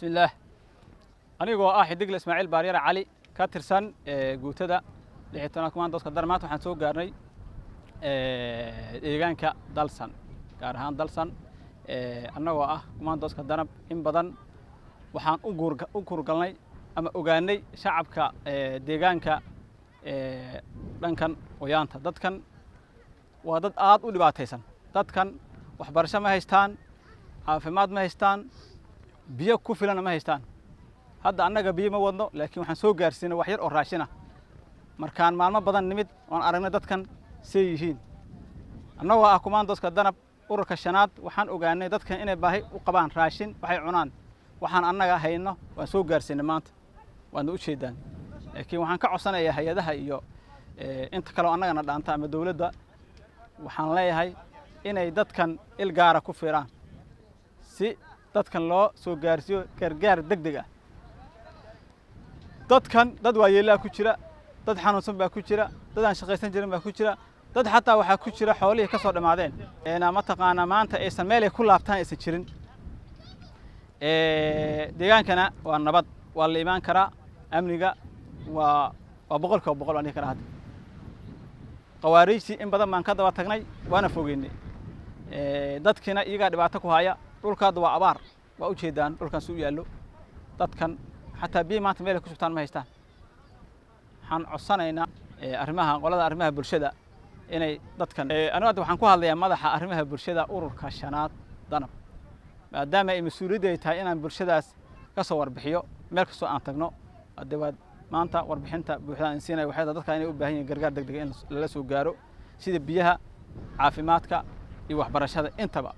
بسم الله. أنا جو xidig إسماعيل بارير علي كاترسان جوتدا لحيتنا كمان دوس قدر مات وحن سوق قارني إيجان كدالسان قارهان دالسان أنا جو كمان دوس قدرنا إن بدن وحن أقول قلني أما أجاني شعب ديجان دنكن ويانتا دتكن ودت آد ولباتيسن دتكن وحبرشة ما هيستان عافماد ما هيستان biyo ku filan ma haystaan hadda annaga biyo ma wadno laakiin waxaan soo gaarsiinay wax yar oo raashina markaan maalmo badan nimid waan aragnay dadkan say yihiin annagoo ah kumaandooska danab ururka shanaad waxaan ogaanay dadkan inay baahi u qabaan raashin waxay cunaan waxaan annaga hayno waan soo gaarsiinay maanta waana u jeedaan laakiin waxaan ka codsanayaa hay'adaha iyo inta kale oo annagana dhaanta ama dawladda waxaan leeyahay inay dadkan il gaara ku fiiraan si dadkan loo soo gaarsiyo gargaar degdeg ah dadkan dad waayeelaa ku jira dad xanuunsan baa ku jira dad aan shaqaysan jirin baa ku jira dad xataa waxa ku jira xoolihii ka soo dhamaadeen ma taqaana maanta aysan meel ay ku laabtaan aysan jirin deegaankana waa nabad waa la imaan karaa amniga waa boqolkiiba boqol aan dhihi karaa hadda qawaariijtii in badan baan ka daba tagnay waana fogeynay dadkina iyagaa dhibaato ku haya dhulkaada waa abaar waa u jeedaan dhulkan suu yaallo dadkan xataa biyo maanta meel ay ku shubtaan ma haystaan waxaan codsanaynaa qolada arrimaha bulshada inay dadkan anigu hadda waxaan ku hadlayaa madaxa arrimaha bulshada ururka shanaad danab maadaama ay mas'uuliyadda ay tahay inaan bulshadaas ka soo warbixiyo meel kastoo aan tagno hadda waa maanta warbixinta buuxda aan siinay waxay dadka inay u baahan yihiin gargaar degdeg in lala soo gaaro sida biyaha caafimaadka iyo waxbarashada intaba